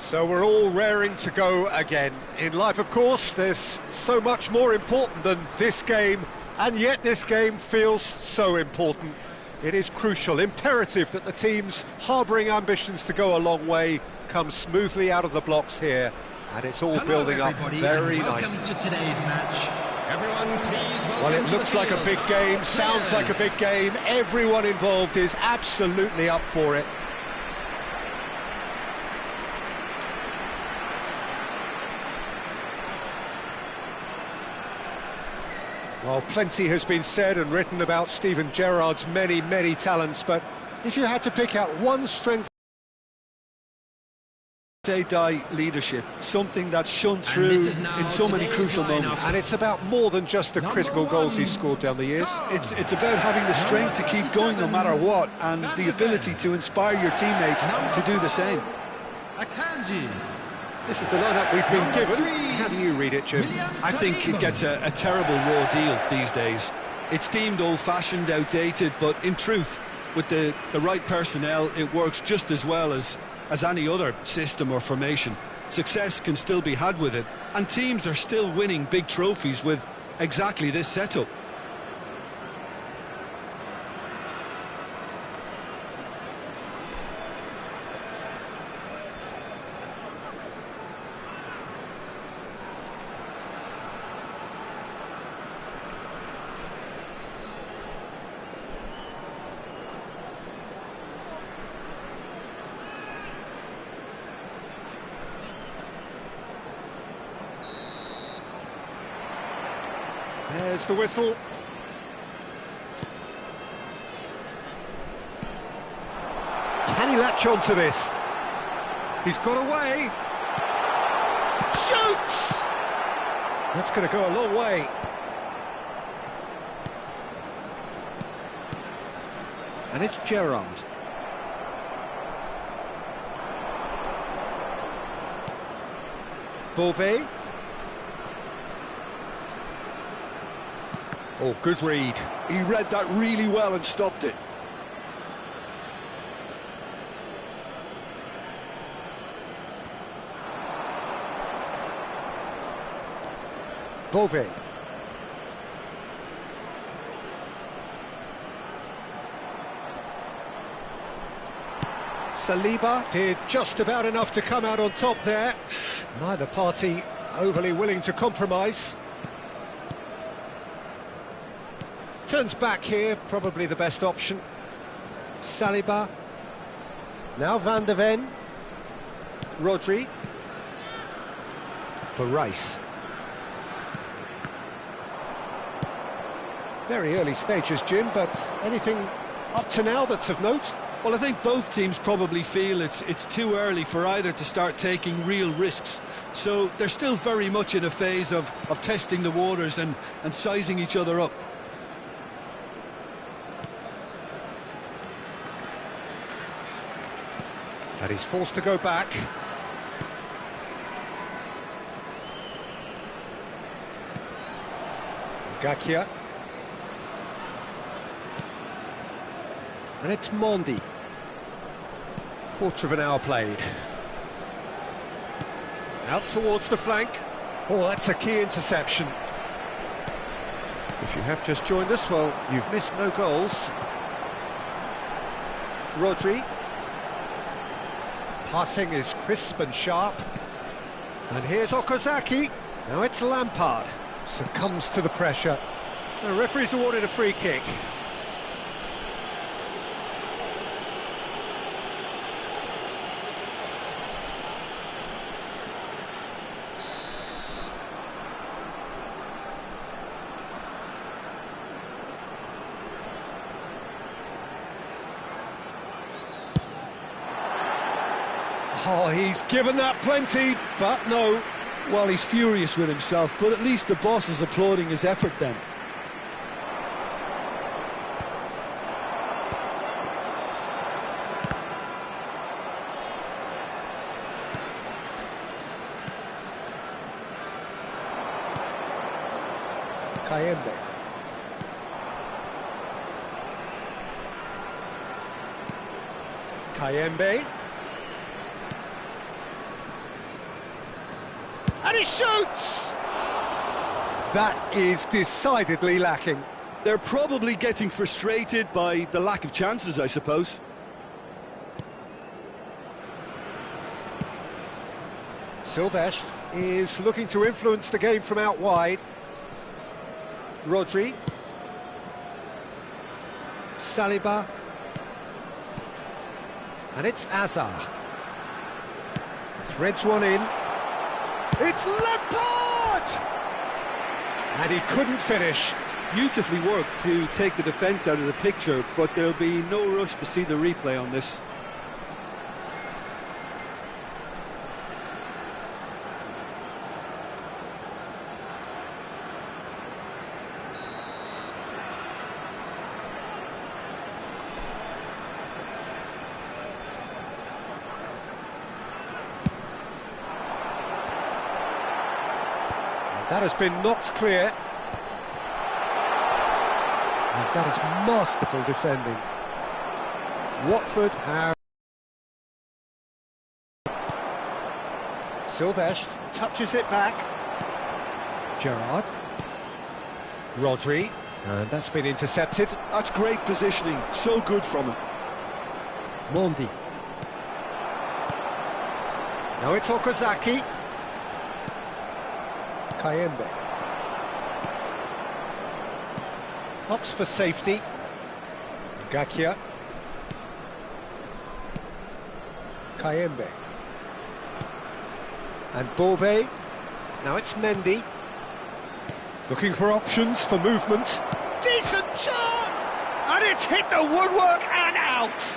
So we're all raring to go again. In life, of course, there's so much more important than this game, and yet this game feels so important. It is crucial, imperative that the teams harbouring ambitions to go a long way come smoothly out of the blocks here, and it's all building up very nicely. Welcome to today's match. Everyone, please. Well, it looks like a big game, sounds like a big game. Everyone involved is absolutely up for it. Well, plenty has been said and written about Steven Gerrard's many, many talents, but if you had to pick out one strength... Die leadership, something that's shone through in so many crucial moments. And it's about more than just the critical goals he's scored down the years. It's about having the strength to keep going no matter what, and the ability to inspire your teammates to do the same. This is the lineup we've been given. How do you read it, Jim? I think it gets a terrible raw deal these days. It's deemed old-fashioned, outdated, but in truth, with the right personnel, it works just as well as any other system or formation. Success can still be had with it, and teams are still winning big trophies with exactly this setup. There's the whistle. Can he latch on to this? He's got away. Shoots! That's going to go a long way. And it's Gerrard. Beauvais. Oh, good read. He read that really well and stopped it. Beauvais. Saliba did just about enough to come out on top there. Neither party overly willing to compromise. Turns back here, probably the best option. Saliba. Now Van de Ven. Rodri. For Rice. Very early stages, Jim, but anything up to now that's of note? Well, I think both teams probably feel it's too early for either to start taking real risks. So they're still very much in a phase of testing the waters and sizing each other up. And he's forced to go back. Gakia. And it's Mondi. Quarter of an hour played. Out towards the flank. Oh, that's a key interception. If you have just joined us, well, you've missed no goals. Rodri. Passing is crisp and sharp. And here's Okazaki. Now it's Lampard. Succumbs to the pressure. The referee's awarded a free kick. Oh, he's given that plenty, but no. Well, he's furious with himself, but at least the boss is applauding his effort then. Kayembe. and he shoots! That is decidedly lacking. They're probably getting frustrated by the lack of chances, I suppose. Silvestre is looking to influence the game from out wide. Rodri. Saliba. And it's Hazard. Threads one in. It's Lampard! And he couldn't finish. Beautifully worked to take the defence out of the picture, but there'll be no rush to see the replay on this. That has been knocked clear. And that is masterful defending. Watford have... Silvestre touches it back. Gerrard. Rodri. And that's been intercepted. That's great positioning, so good from him. Mondi. Now it's Okazaki. Kayembe. Opts for safety. Gakia. Kayembe. And Bove. Now it's Mendy. Looking for options for movement. Decent chance! And it's hit the woodwork and out!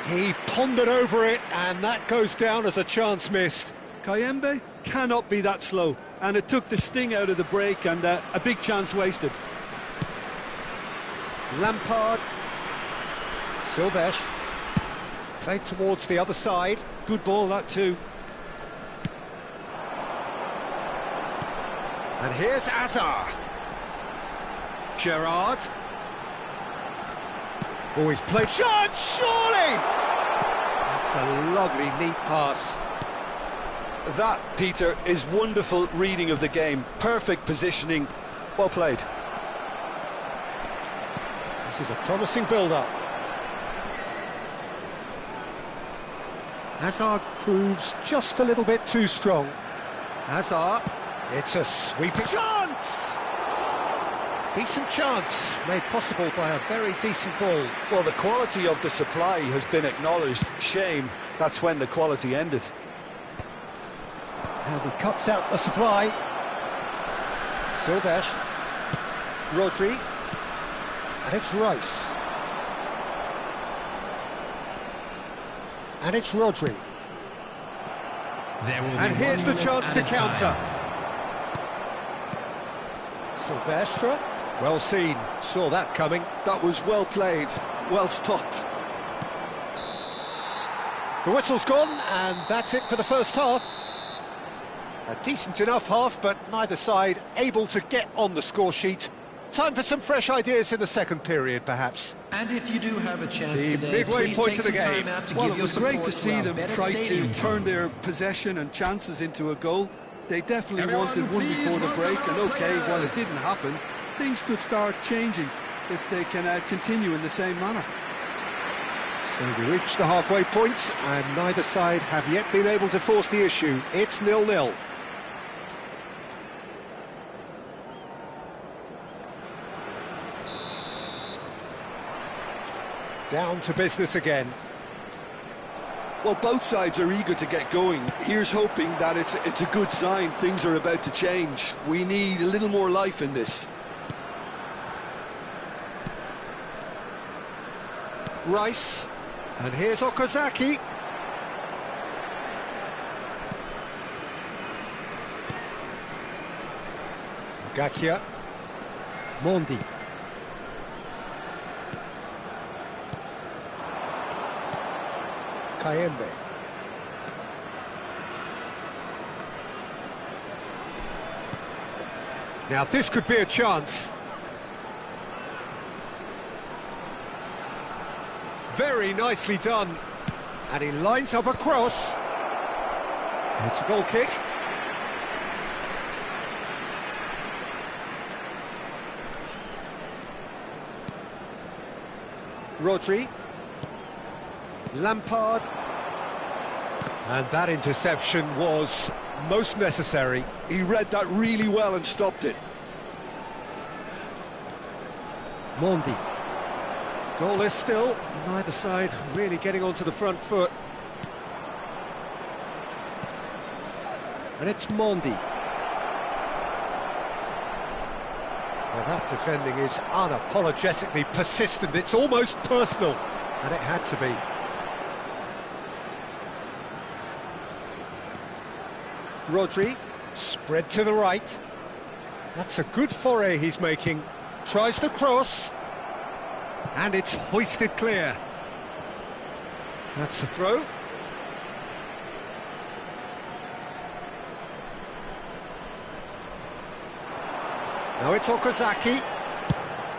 He pondered over it, and that goes down as a chance missed. Kayembe cannot be that slow, and it took the sting out of the break, and a big chance wasted. Lampard. Silvestre. Played towards the other side. Good ball, that too. And here's Hazard. Gerrard. Oh, he's played... Shot, surely! That's a lovely, neat pass. That, Peter, is wonderful reading of the game. Perfect positioning. Well played. This is a promising build-up. Hazard proves just a little bit too strong. Hazard, it's a sweeping chance! Decent chance, made possible by a very decent ball. Well, the quality of the supply has been acknowledged. Shame, that's when the quality ended. And he cuts out the supply. Silvestre. Rodri. And it's Rice. And it's Rodri. And here's the chance to counter. Silvestre. Well seen. Saw that coming. That was well played. Well stopped. The whistle's gone, and that's it for the first half. A decent enough half, but neither side able to get on the score sheet. Time for some fresh ideas in the second period, perhaps. And if you do have a chance The today, midway please point take of the some time game. out to Well, give it your was great to support see our them better try to stadium turn fund. their possession and chances into a goal. They definitely Everyone, wanted one please before the welcome break, our and okay, while it players. didn't happen, things could start changing if they can continue in the same manner. So we reached the halfway point, and neither side have yet been able to force the issue. It's 0-0. Down to business again. Well, both sides are eager to get going. Here's hoping that it's a good sign. Things are about to change. We need a little more life in this. Rice. And here's Okazaki. Gakia. Mondi. Kayembe. Now this could be a chance. Very nicely done. And he lines up a cross. It's a goal kick. Rodri. Lampard. And that interception was most necessary. He read that really well and stopped it. Mondi. Goalless still, neither side really getting onto the front foot. And it's Mondi. Well, that defending is unapologetically persistent, it's almost personal, and it had to be. Rodri, spread to the right. That's a good foray he's making. Tries to cross. And it's hoisted clear. That's the throw. Now it's Okazaki.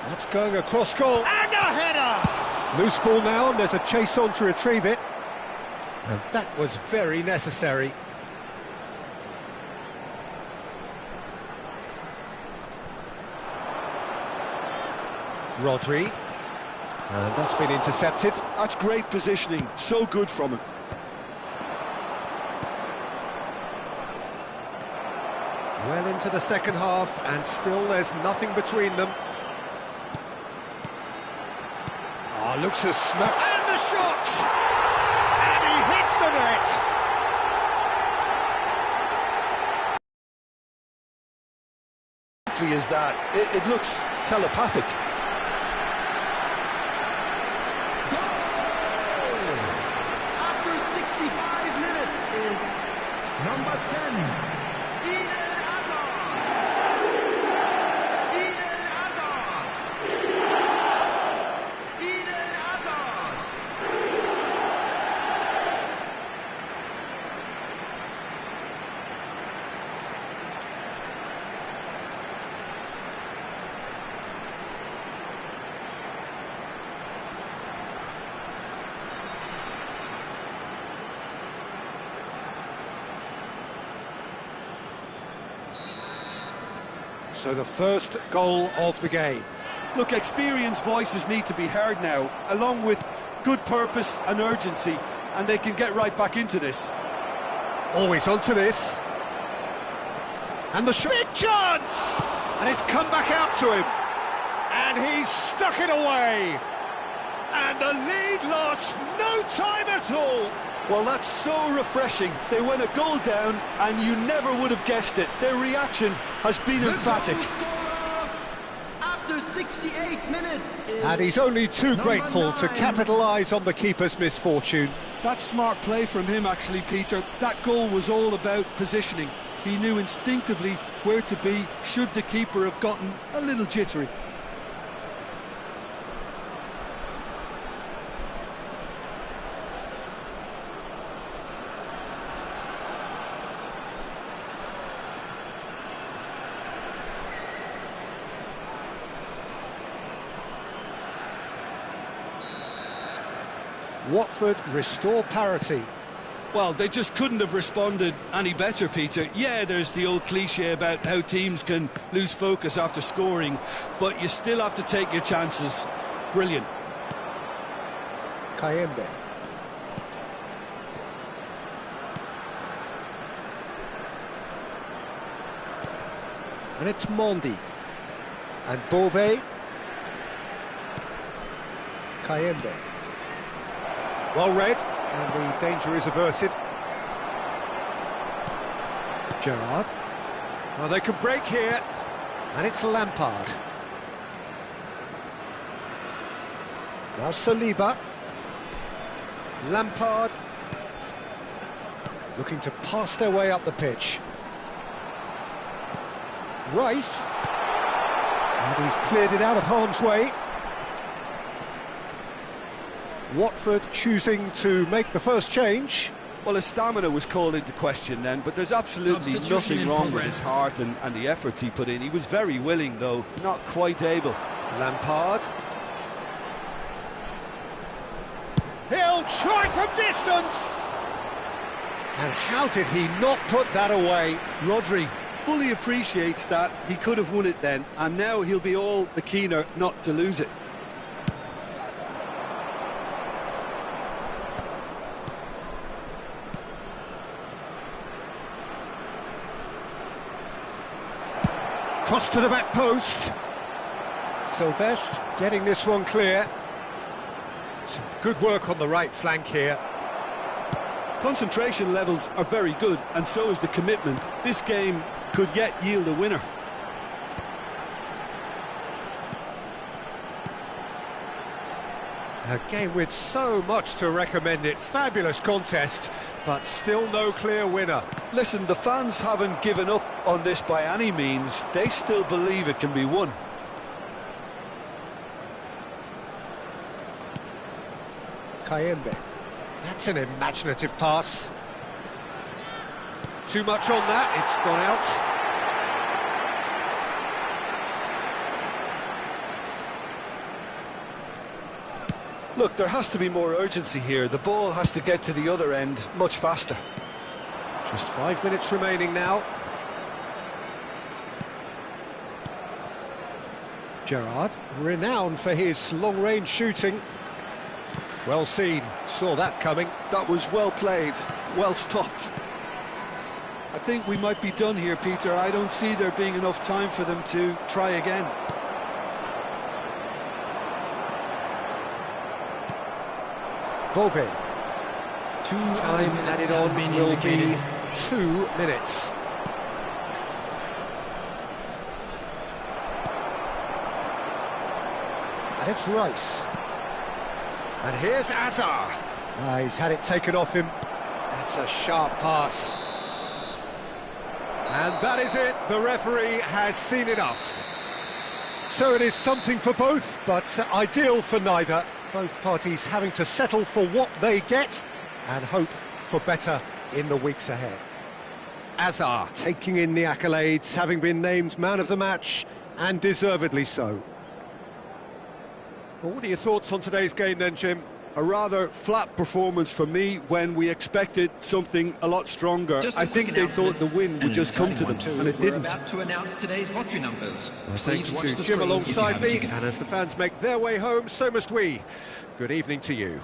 That's going across goal. And a header! Loose ball now, and there's a chase on to retrieve it. And that was very necessary. Rodri. And that's been intercepted. That's great positioning, so good from him. Well into the second half, and still there's nothing between them. Oh, looks a smack. And the shot! And he hits the net! Is that? It looks telepathic. After 65 minutes is number 10, Eden Hazard. Eden Hazard. Eden Hazard. So the first goal of the game. Look, experienced voices need to be heard now, along with good purpose and urgency, and they can get right back into this. Always onto this. And the shot. Big chance! And it's come back out to him. And he's stuck it away. And the lead lost no time at all. Well, that's so refreshing. They went a goal down, and you never would have guessed it. Their reaction has been emphatic. After 68 minutes is And he's only too number grateful to 9. capitalise on the keeper's misfortune. That's smart play from him, actually, Peter. That goal was all about positioning. He knew instinctively where to be should the keeper have gotten a little jittery. Watford restore parity. Well, they just couldn't have responded any better, Peter. Yeah, there's the old cliche about how teams can lose focus after scoring, but you still have to take your chances. Brilliant. Kayembe. And it's Mondi. And Beauvais. Kayembe. Well read, and the danger is averted. Gerrard. Oh, they can break here. And it's Lampard. Now Saliba. Lampard. Looking to pass their way up the pitch. Rice. And he's cleared it out of harm's way. Watford choosing to make the first change. Well, his stamina was called into question then, but there's absolutely nothing wrong with his heart and the efforts he put in. He was very willing, though, not quite able. Lampard. He'll try from distance! And how did he not put that away? Rodri fully appreciates that he could have won it then, and now he'll be all the keener not to lose it. Cross to the back post. Silvestre getting this one clear. Some good work on the right flank here. Concentration levels are very good, and so is the commitment. This game could yet yield a winner. A game with so much to recommend it. Fabulous contest, but still no clear winner. Listen, the fans haven't given up on this by any means. They still believe it can be won. Kayembe. That's an imaginative pass. Too much on that, it's gone out. Look, there has to be more urgency here. The ball has to get to the other end much faster. Just 5 minutes remaining now. Gerrard, renowned for his long-range shooting. Well seen, saw that coming. That was well played, well stopped. I think we might be done here, Peter. I don't see there being enough time for them to try again. Bove. Time added on will be 2 minutes. And it's Rice. And here's Hazard. He's had it taken off him. That's a sharp pass. And that is it. The referee has seen enough. So it is something for both, but ideal for neither. Both parties having to settle for what they get and hope for better in the weeks ahead. Hazard taking in the accolades, having been named man of the match, and deservedly so. Well, what are your thoughts on today's game then, Jim? A rather flat performance for me when we expected something a lot stronger. I think they thought the win would just come to them, and it didn't. We're about to announce today's lottery numbers. Well, thanks to Jim alongside me, and as the fans make their way home, so must we. Good evening to you.